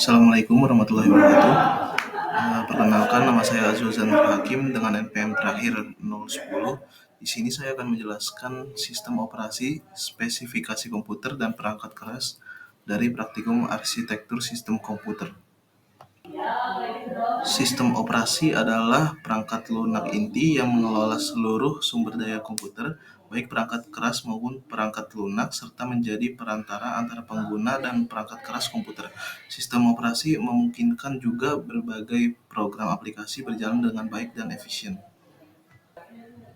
Assalamualaikum warahmatullahi wabarakatuh. Perkenalkan, nama saya Azwazan Hakim dengan NPM terakhir 010. Di sini saya akan menjelaskan sistem operasi, spesifikasi komputer, dan perangkat keras dari praktikum arsitektur sistem komputer. Sistem operasi adalah perangkat lunak inti yang mengelola seluruh sumber daya komputer, baik perangkat keras maupun perangkat lunak, serta menjadi perantara antara pengguna dan perangkat keras komputer. Sistem operasi memungkinkan juga berbagai program aplikasi berjalan dengan baik dan efisien.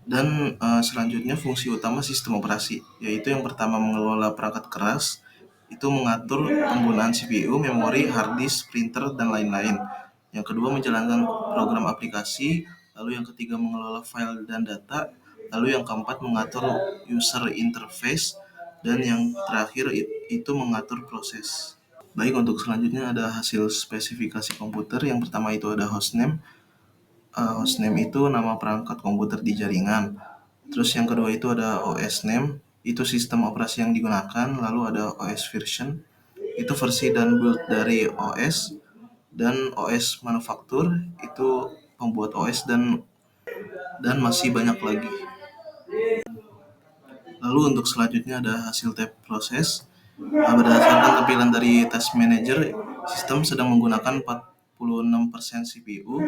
Dan selanjutnya fungsi utama sistem operasi, yaitu yang pertama mengelola perangkat keras, itu mengatur penggunaan CPU, memori, hard disk, printer, dan lain-lain. Yang kedua menjalankan program aplikasi, lalu yang ketiga mengelola file dan data, lalu yang keempat mengatur user interface, dan yang terakhir itu mengatur proses. Baik, untuk selanjutnya ada hasil spesifikasi komputer. Yang pertama itu ada hostname. Hostname itu nama perangkat komputer di jaringan. Terus yang kedua itu ada OS name, itu sistem operasi yang digunakan. Lalu ada OS version, itu versi dan build dari OS. Dan OS manufaktur, itu pembuat OS, dan masih banyak lagi. Lalu untuk selanjutnya ada hasil tab proses. Berdasarkan tampilan dari task manager, sistem sedang menggunakan 46% CPU,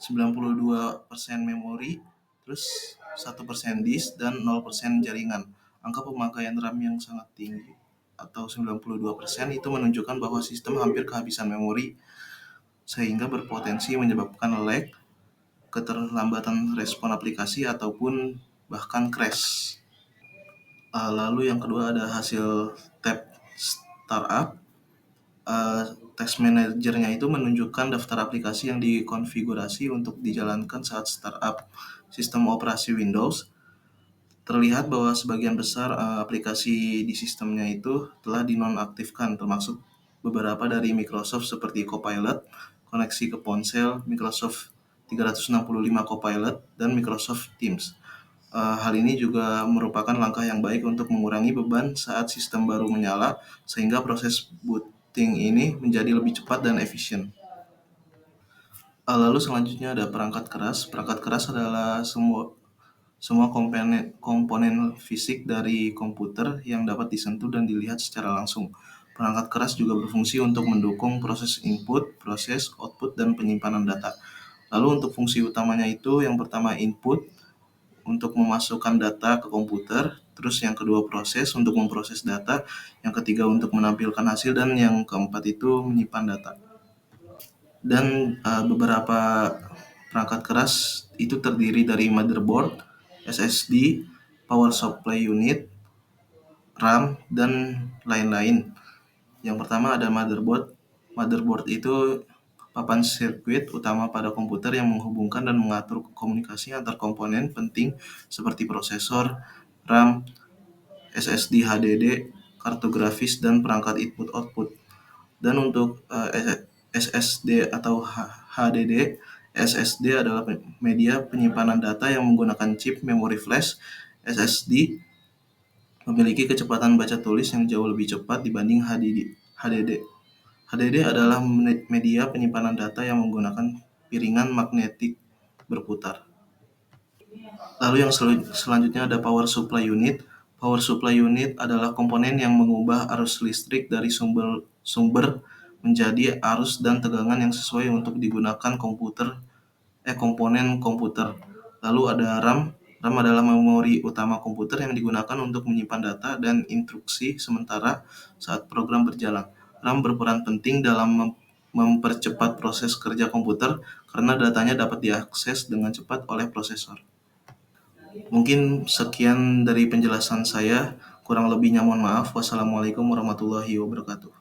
92% memori, terus 1% disk, dan 0% jaringan. Angka pemakaian RAM yang sangat tinggi atau 92% itu menunjukkan bahwa sistem hampir kehabisan memori, sehingga berpotensi menyebabkan lag, keterlambatan respon aplikasi, ataupun bahkan crash. Lalu yang kedua ada hasil tab startup. Task manajernya itu menunjukkan daftar aplikasi yang dikonfigurasi untuk dijalankan saat startup sistem operasi Windows. Terlihat bahwa sebagian besar aplikasi di sistemnya itu telah dinonaktifkan, termasuk beberapa dari Microsoft seperti Copilot, koneksi ke ponsel, Microsoft 365 Copilot, dan Microsoft Teams. Hal ini juga merupakan langkah yang baik untuk mengurangi beban saat sistem baru menyala, sehingga proses booting ini menjadi lebih cepat dan efisien. Lalu selanjutnya ada perangkat keras. Perangkat keras adalah semua komponen fisik dari komputer yang dapat disentuh dan dilihat secara langsung. Perangkat keras juga berfungsi untuk mendukung proses input, proses output, dan penyimpanan data. Lalu untuk fungsi utamanya itu yang pertama input, untuk memasukkan data ke komputer, terus yang kedua proses untuk memproses data, yang ketiga untuk menampilkan hasil, dan yang keempat itu menyimpan data. Dan beberapa perangkat keras itu terdiri dari motherboard, SSD, power supply unit, RAM, dan lain-lain. Yang pertama ada motherboard. Motherboard itu papan sirkuit utama pada komputer yang menghubungkan dan mengatur komunikasi antar komponen penting seperti prosesor, RAM, SSD, HDD, kartu grafis, dan perangkat input-output. Dan untuk SSD atau HDD, SSD adalah media penyimpanan data yang menggunakan chip memori flash. SSD memiliki kecepatan baca tulis yang jauh lebih cepat dibanding HDD. HDD adalah media penyimpanan data yang menggunakan piringan magnetik berputar. Lalu yang selanjutnya ada power supply unit. Power supply unit adalah komponen yang mengubah arus listrik dari sumber menjadi arus dan tegangan yang sesuai untuk digunakan komponen komputer. Lalu ada RAM. RAM adalah memori utama komputer yang digunakan untuk menyimpan data dan instruksi sementara saat program berjalan. RAM berperan penting dalam mempercepat proses kerja komputer karena datanya dapat diakses dengan cepat oleh prosesor. Mungkin sekian dari penjelasan saya, kurang lebihnya mohon maaf. Wassalamualaikum warahmatullahi wabarakatuh.